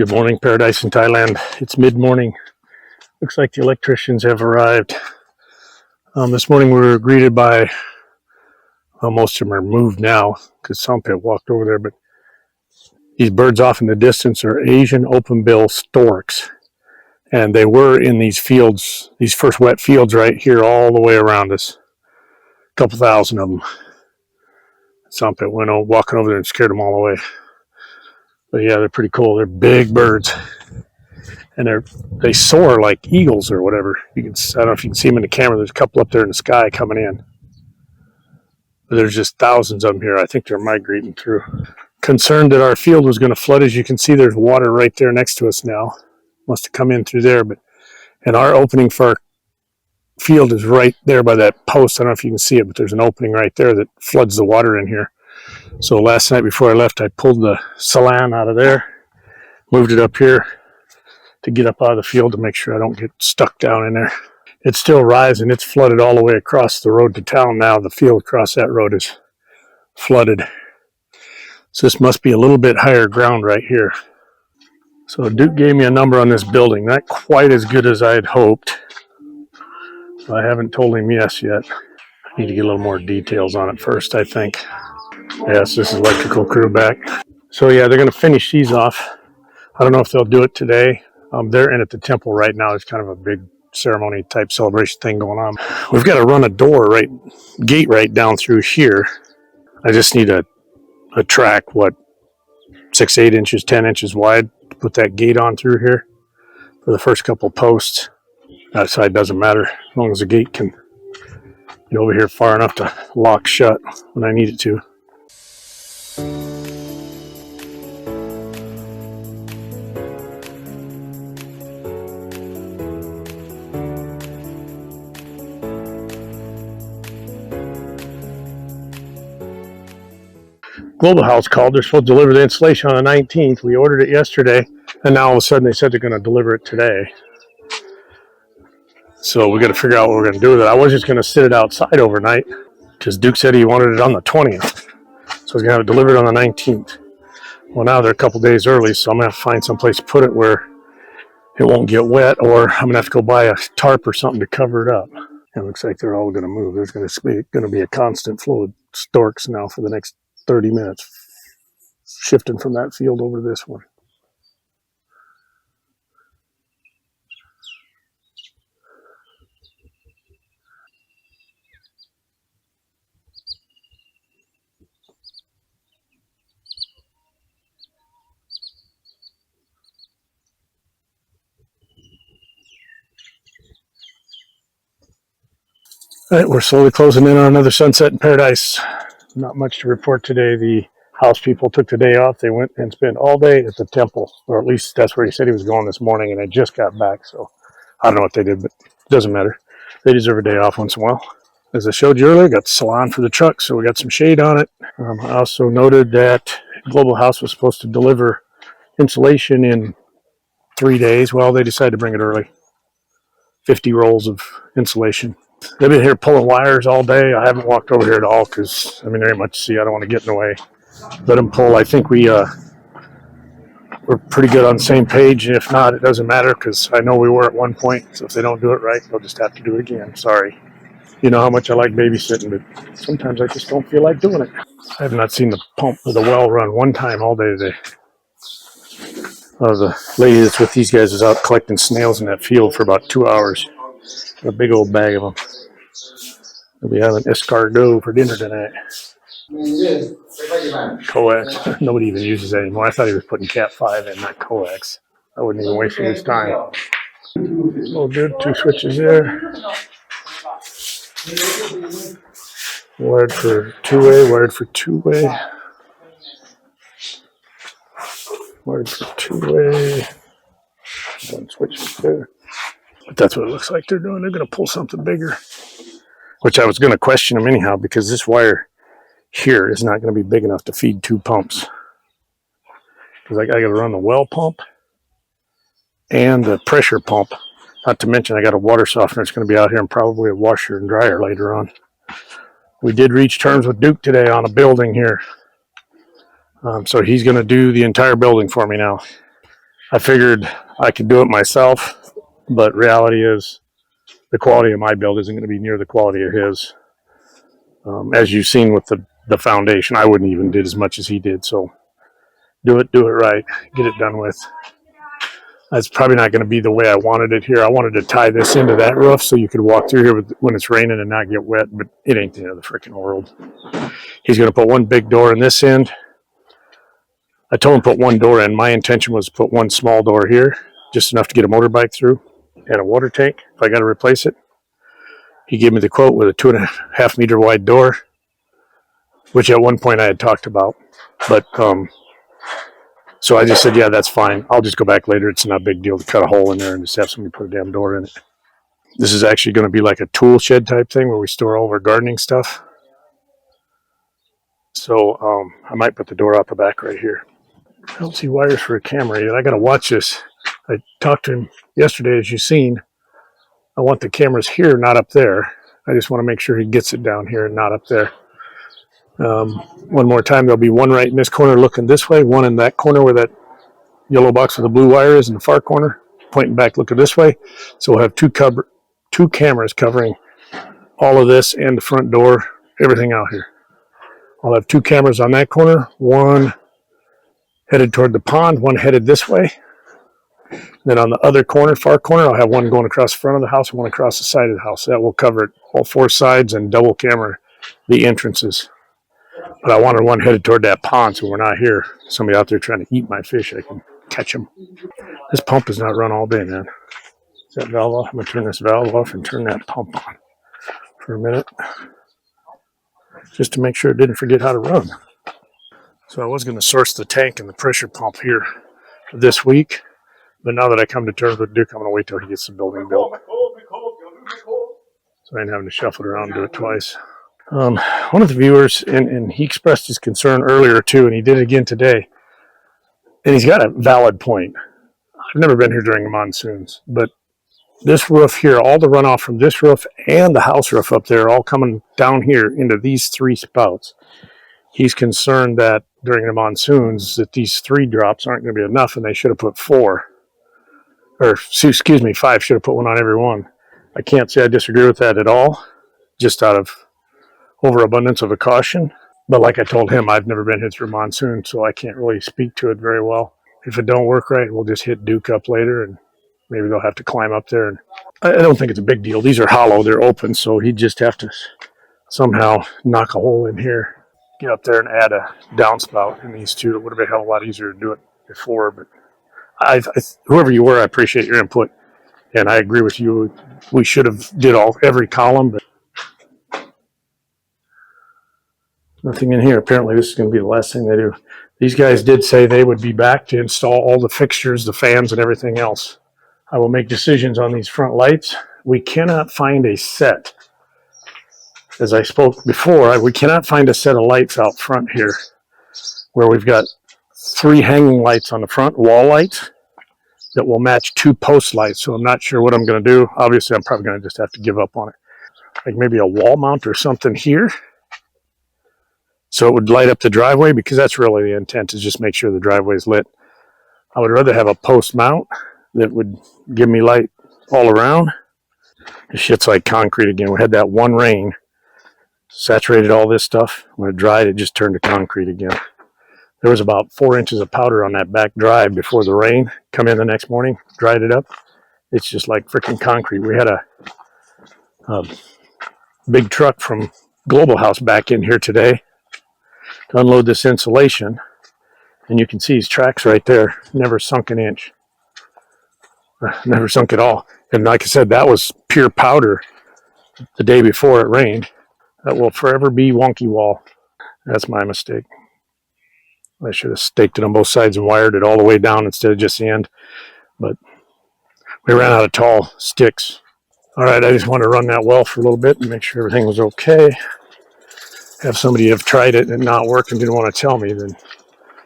Good morning, Paradise in Thailand. It's mid-morning. Looks like the electricians have arrived. This morning we were greeted by, well, most of them are moved now because Sampit walked over there, but these birds off in the distance are Asian open-bill storks. And they were in these fields, these first wet fields right here all the way around us. A couple thousand of them. Sampit went walking over there and scared them all away. But yeah, they're pretty cool. They're big birds. And they soar like eagles or whatever. I don't know if you can see them in the camera. There's a couple up there in the sky coming in. But there's just thousands of them here. I think they're migrating through. Concerned that our field was going to flood. As you can see, there's water right there next to us now. Must have come in through there. And our opening for our field is right there by that post. I don't know if you can see it, but there's an opening right there that floods the water in here. So last night before I left, I pulled the salan out of there, moved it up here to get up out of the field to make sure I don't get stuck down in there. It's still rising. It's flooded all the way across the road to town now. The field across that road is flooded. So this must be a little bit higher ground right here. So Duke gave me a number on this building. Not quite as good as I had hoped. I haven't told him yes yet. I need to get a little more details on it first, I think. Yes, this is electrical crew back. So yeah, they're going to finish these off. I don't know if they'll do it today. They're in at the temple right now. It's kind of a big ceremony type celebration thing going on. We've got to run a gate right down through here. I just need a track, 6, 8 inches, 10 inches wide to put that gate on through here for the first couple posts. That side doesn't matter as long as the gate can get over here far enough to lock shut when I need it to. Global House called. They're supposed to deliver the installation on the 19th. We ordered it yesterday, and now all of a sudden they said they're going to deliver it today. So we got to figure out what we're going to do with it. I was just going to sit it outside overnight because Duke said he wanted it on the 20th. So he's going to have it delivered on the 19th. Well, now they're a couple days early, so I'm going to have to find some place to put it where it won't get wet, or I'm going to have to go buy a tarp or something to cover it up. It looks like they're all going to move. There's going to be a constant flow of storks now for the next 30 minutes, shifting from that field over to this one. All right, we're slowly closing in on another sunset in Paradise. Not much to report today. The house people took the day off. They went and spent all day at the temple, or at least that's where he said he was going this morning, and I just got back, so I don't know what they did, but it doesn't matter. They deserve a day off once in a while. As I showed you earlier, got the salon for the truck, so we got some shade on it. I also noted that Global House was supposed to deliver insulation in 3 days. Well, they decided to bring it early. 50 rolls of insulation. They've been here pulling wires all day. I haven't walked over here at all because, there ain't much to see. I don't want to get in the way. Let them pull. I think we're pretty good on the same page. And if not, it doesn't matter because I know we were at one point. So if they don't do it right, they'll just have to do it again. Sorry. You know how much I like babysitting, but sometimes I just don't feel like doing it. I have not seen the pump or the well run one time all day today. The lady that's with these guys is out collecting snails in that field for about 2 hours. A big old bag of them. We'll be having escargot for dinner tonight. Coax. Nobody even uses that anymore. I thought he was putting Cat 5 in, not coax. I wouldn't even waste his time. Oh, good. 2 switches there. Wired for 2-way, wired for 2-way. Wired for 2-way. 1 switch there. But that's what it looks like they're doing. They're going to pull something bigger. Which I was going to question them anyhow, because this wire here is not going to be big enough to feed 2 pumps. Because I got to run the well pump and the pressure pump. Not to mention I got a water softener that's going to be out here and probably a washer and dryer later on. We did reach terms with Duke today on a building here. So he's going to do the entire building for me now. I figured I could do it myself, but reality is the quality of my build isn't going to be near the quality of his. As you've seen with the foundation, I wouldn't even did as much as he did. So do it right, get it done with. That's probably not going to be the way I wanted it here. I wanted to tie this into that roof so you could walk through here when it's raining and not get wet, but it ain't the end of the freaking world. He's going to put one big door in this end. I told him to put one door in. My intention was to put one small door here, just enough to get a motorbike through, and a water tank if I got to replace it. He gave me the quote with a 2.5 meter wide door, which at one point I had talked about. But so I just said, yeah, that's fine. I'll just go back later. It's not a big deal to cut a hole in there and just have somebody put a damn door in it. This is actually going to be like a tool shed type thing where we store all of our gardening stuff. So I might put the door out the back right here. I don't see wires for a camera yet. I got to watch this. I talked to him yesterday, as you've seen. I want the cameras here, not up there. I just want to make sure he gets it down here and not up there. One more time, there'll be one right in this corner looking this way, one in that corner where that yellow box with the blue wire is in the far corner, pointing back looking this way. So we'll have two cameras covering all of this and the front door, everything out here. I'll have two cameras on that corner, one headed toward the pond, one headed this way. Then on the other corner, far corner, I'll have one going across the front of the house and one across the side of the house. That will cover all four sides and double camera the entrances. But I wanted one headed toward that pond so we're not here. Somebody out there trying to eat my fish, I can catch them. This pump does not run all day, man. Is that valve off? I'm going to turn this valve off and turn that pump on for a minute, just to make sure it didn't forget how to run. So I was going to source the tank and the pressure pump here this week, but now that I come to terms with Duke, I'm going to wait till he gets the building built. So I ain't having to shuffle it around and do it twice. One of the viewers, and he expressed his concern earlier too, and he did it again today, and he's got a valid point. I've never been here during the monsoons, but this roof here, all the runoff from this roof and the house roof up there, all coming down here into these three spouts. He's concerned that during the monsoons that these 3 drops aren't going to be enough, and they should have put 4. Or, excuse me, 5, should have put one on every one. I can't say I disagree with that at all, just out of overabundance of a caution. But like I told him, I've never been hit through monsoon, so I can't really speak to it very well. If it don't work right, we'll just hit Duke up later, and maybe they'll have to climb up there. And I don't think it's a big deal. These are hollow, they're open, so he'd just have to somehow knock a hole in here, get up there and add a downspout in these two. It would have been a hell of a lot easier to do it before, but whoever you were, I appreciate your input, and I agree with you. We should have did every column, but nothing in here. Apparently this is going to be the last thing they do. These guys did say they would be back to install all the fixtures, the fans, and everything else. I will make decisions on these front lights. We cannot find a set. As I spoke before, we cannot find a set of lights out front here where we've got 3 hanging lights on the front, wall lights, that will match 2 post lights. So I'm not sure what I'm going to do. Obviously, I'm probably going to just have to give up on it. Like maybe a wall mount or something here, so it would light up the driveway, because that's really the intent, is just make sure the driveway is lit. I would rather have a post mount that would give me light all around. This shit's like concrete again. We had that one rain, saturated all this stuff. When it dried, it just turned to concrete again. There was about 4 inches of powder on that back drive before the rain. Come in the next morning, dried it up. It's just like freaking concrete. We had a big truck from Global House back in here today to unload this insulation, and you can see his tracks right there. Never sunk an inch. Never sunk at all. And like I said, that was pure powder the day before it rained. That will forever be wonky wall. That's my mistake. I should have staked it on both sides and wired it all the way down instead of just the end. But we ran out of tall sticks. All right, I just wanted to run that well for a little bit and make sure everything was okay. Have somebody have tried it and not work and didn't want to tell me, then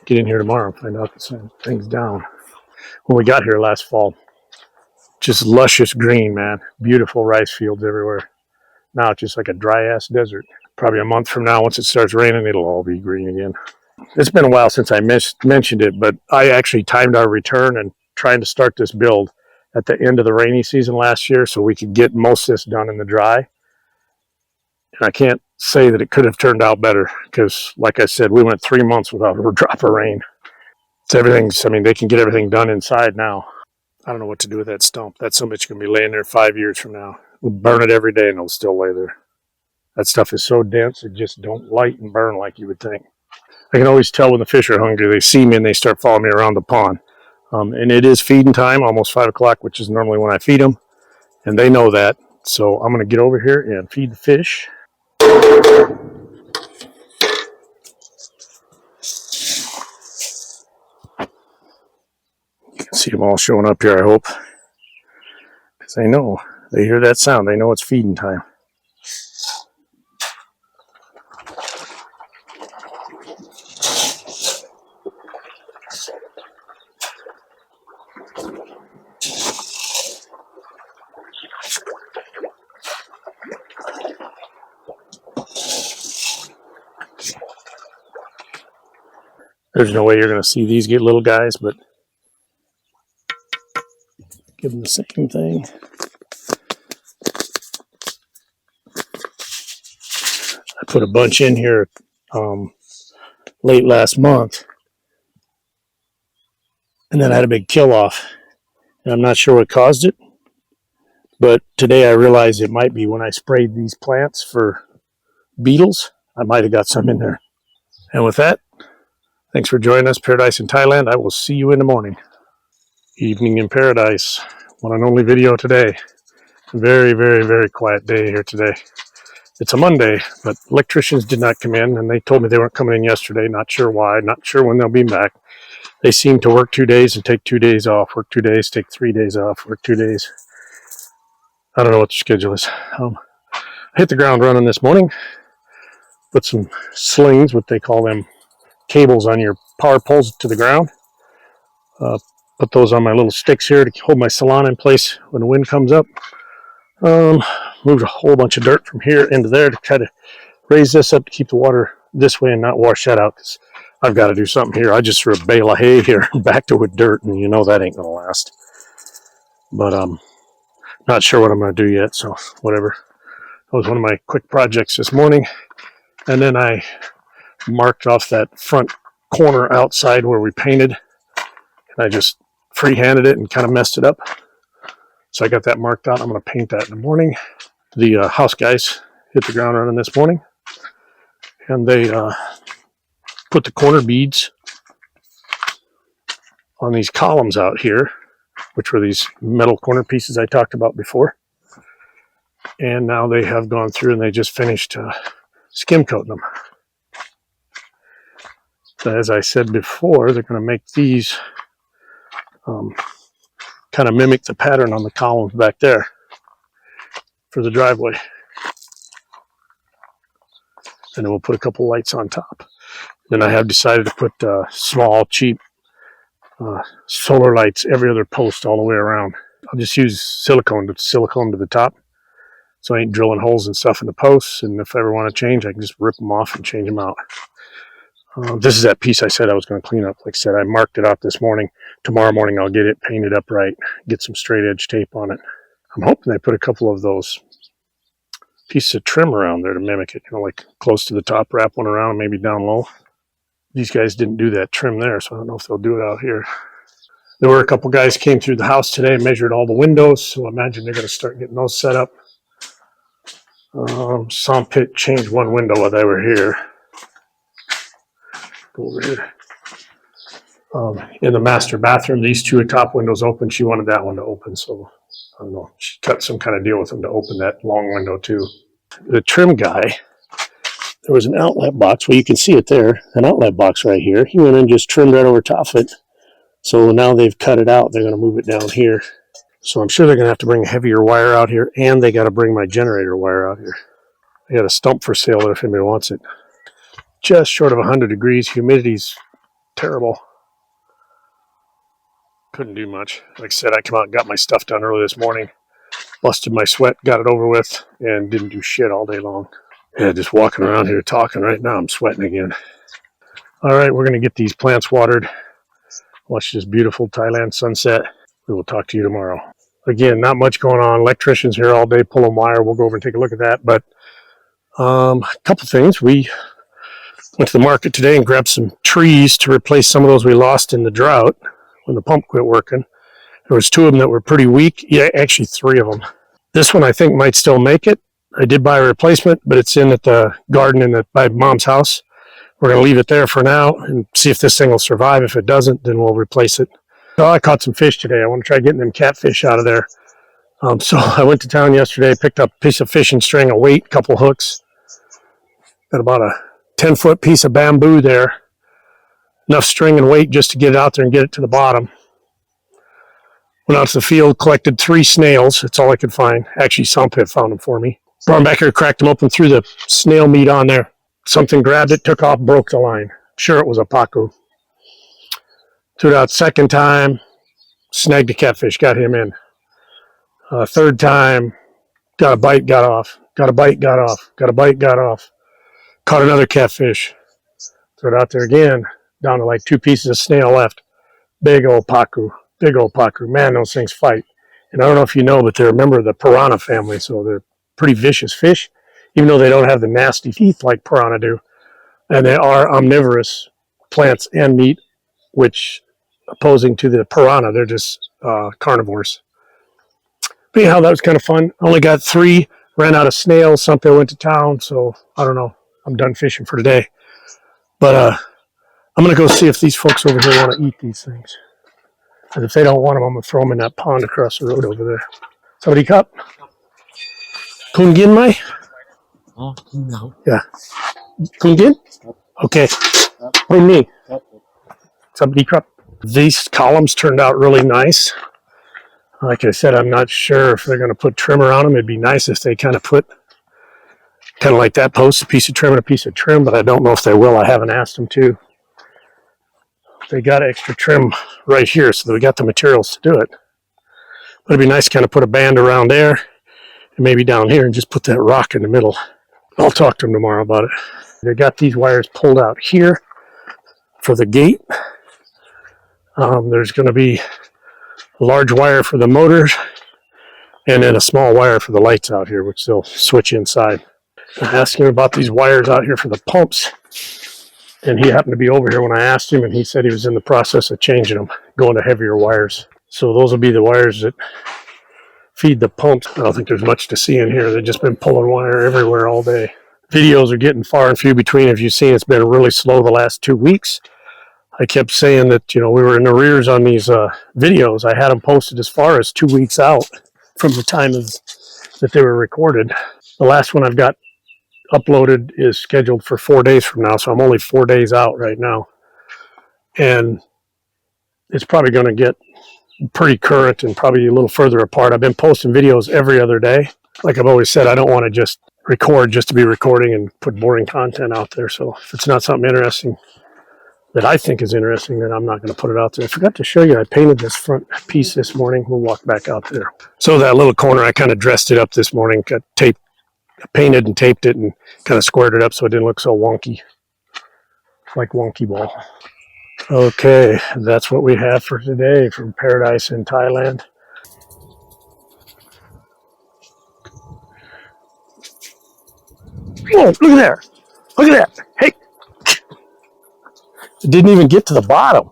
get in here tomorrow and find out that thing's down. When we got here last fall, just luscious green, man. Beautiful rice fields everywhere. Now it's just like a dry-ass desert. Probably a month from now, once it starts raining, it'll all be green again. It's been a while since I mentioned it, but I actually timed our return and trying to start this build at the end of the rainy season last year so we could get most of this done in the dry. And I can't say that it could have turned out better because, like I said, we went 3 months without a drop of rain. So everything's, I mean, they can get everything done inside now. I don't know what to do with that stump. That so much going to be laying there 5 years from now. We'll burn it every day and it'll still lay there. That stuff is so dense, it just don't light and burn like you would think. I can always tell when the fish are hungry. They see me and they start following me around the pond. And it is feeding time, almost 5 o'clock, which is normally when I feed them. And they know that. So I'm going to get over here and feed the fish. You can see them all showing up here, I hope. Because they know. They hear that sound. They know it's feeding time. There's no way you're going to see these get little guys, but give them the same thing. I put a bunch in here late last month, and then I had a big kill off. And I'm not sure what caused it, but today I realized it might be when I sprayed these plants for beetles. I might have got some in there. And with that, thanks for joining us, Paradise in Thailand. I will see you in the morning. Evening in Paradise. One and only video today. Very, very, very quiet day here today. It's a Monday, but electricians did not come in, and they told me they weren't coming in yesterday. Not sure why. Not sure when they'll be back. They seem to work 2 days and take 2 days off. Work 2 days, take 3 days off. Work 2 days. I don't know what the schedule is. I hit the ground running this morning. Put some slings, what they call them, cables on your power poles to the ground. Put those on my little sticks here to hold my salon in place when the wind comes up. Moved a whole bunch of dirt from here into there to try to raise this up to keep the water this way and not wash that out, because I've got to do something here. I just threw a bale of hay here and backed it with dirt, and you know that ain't going to last. But not sure what I'm going to do yet, so whatever. That was one of my quick projects this morning. And then I marked off that front corner outside where we painted, and I just freehanded it and kind of messed it up. So I got that marked out. I'm going to paint that in the morning. The house guys hit the ground running this morning, and they put the corner beads on these columns out here, which were these metal corner pieces I talked about before. And now they have gone through and they just finished skim coating them. So as I said before, they're going to make these kind of mimic the pattern on the columns back there for the driveway. And then we'll put a couple lights on top. Then I have decided to put small, cheap solar lights every other post all the way around. I'll just use silicone to the top, so I ain't drilling holes and stuff in the posts. And if I ever want to change, I can just rip them off and change them out. This is that piece I said I was going to clean up. Like I said, I marked it out this morning. Tomorrow morning I'll get it painted up right, get some straight edge tape on it. I'm hoping they put a couple of those pieces of trim around there to mimic it, like close to the top, wrap one around, maybe down low. These guys didn't do that trim there, so I don't know if they'll do it out here. There were a couple guys came through the house today and measured all the windows, so I imagine they're going to start getting those set up. Saw them change one window while they were here. Go over here. In the master bathroom, these two top windows open. She wanted that one to open, so I don't know. She cut some kind of deal with them to open that long window too. The trim guy, there was an outlet box. Well, you can see it there, an outlet box right here. He went and just trimmed right over top of it. So now they've cut it out. They're going to move it down here. So I'm sure they're going to have to bring a heavier wire out here, and they got to bring my generator wire out here. I got a stump for sale there if anybody wants it. Just short of 100 degrees. Humidity's terrible. Couldn't do much. Like I said, I come out and got my stuff done early this morning. Busted my sweat, got it over with, and didn't do shit all day long. Yeah, just walking around here talking right now, I'm sweating again. All right, we're going to get these plants watered. Watch this beautiful Thailand sunset. We will talk to you tomorrow. Again, not much going on. Electricians here all day pulling wire. We'll go over and take a look at that. But a couple things. We went to the market today and grabbed some trees to replace some of those we lost in the drought when the pump quit working. There was 2 of them that were pretty weak. Yeah, actually 3 of them. This one I think might still make it. I did buy a replacement, but it's in at the garden by Mom's house. We're going to leave it there for now and see if this thing will survive. If it doesn't, then we'll replace it. So I caught some fish today. I want to try getting them catfish out of there. So I went to town yesterday, picked up a piece of fishing string, a weight, a couple hooks. Got about a 10-foot piece of bamboo there. Enough string and weight just to get it out there and get it to the bottom. Went out to the field, collected 3 snails. That's all I could find. Actually, Sompit found them for me. Brought them back here, cracked them open, threw the snail meat on there. Something grabbed it, took off, broke the line. Sure, it was a pacu. Threw it out second time, snagged a catfish, got him in. Third time, got a bite, got off. Got a bite, got off. Got a bite, got off. Caught another catfish. Threw it out there again, down to like 2 pieces of snail left. Big old pacu. Big old pacu. Man, those things fight. And I don't know if you know, but they're a member of the piranha family, so they're pretty vicious fish, even though they don't have the nasty teeth like piranha do. And they are omnivorous, plants and meat, which, opposing to the piranha, they're just carnivores. But anyhow, that was kind of fun. Only got 3, ran out of snails. Something went to town, so I don't know. I'm done fishing for today. But I'm going to go see if these folks over here want to eat these things. And if they don't want them, I'm going to throw them in that pond across the road over there. Somebody cup? Kun gin mai? Oh, no. Yeah. Kun gin? Okay. Bring me. Somebody cup. These columns turned out really nice. Like I said, I'm not sure if they're going to put trim around them. It'd be nice if they kind of put, kind of like that post, a piece of trim and a piece of trim, but I don't know if they will. I haven't asked them to. They got extra trim right here, so they got the materials to do it. But it'd be nice to kind of put a band around there and maybe down here and just put that rock in the middle. I'll talk to them tomorrow about it. They got these wires pulled out here for the gate. There's going to be a large wire for the motors and then a small wire for the lights out here, which they'll switch inside. I asked him about these wires out here for the pumps, and he happened to be over here when I asked him, and he said he was in the process of changing them, going to heavier wires. So those will be the wires that feed the pumps. I don't think there's much to see in here. They've just been pulling wire everywhere all day. Videos are getting far and few between. As you've seen, it's been really slow the last 2 weeks. I kept saying that, you know, we were in arrears on these videos. I had them posted as far as 2 weeks out from the time that they were recorded. The last one I've got uploaded is scheduled for 4 days from now, so I'm only 4 days out right now. And it's probably going to get pretty current and probably a little further apart. I've been posting videos every other day. Like I've always said, I don't want to just record just to be recording and put boring content out there. So if it's not something interesting that I think is interesting, then I'm not going to put it out there. I forgot to show you, I painted this front piece this morning. We'll walk back out there. So that little corner, I kind of dressed it up this morning, got tape, painted and taped it and kind of squared it up so it didn't look so wonky, like wonky ball. Okay, that's what we have for today from Paradise in Thailand. Whoa, look at there. Look at that. Hey. It didn't even get to the bottom.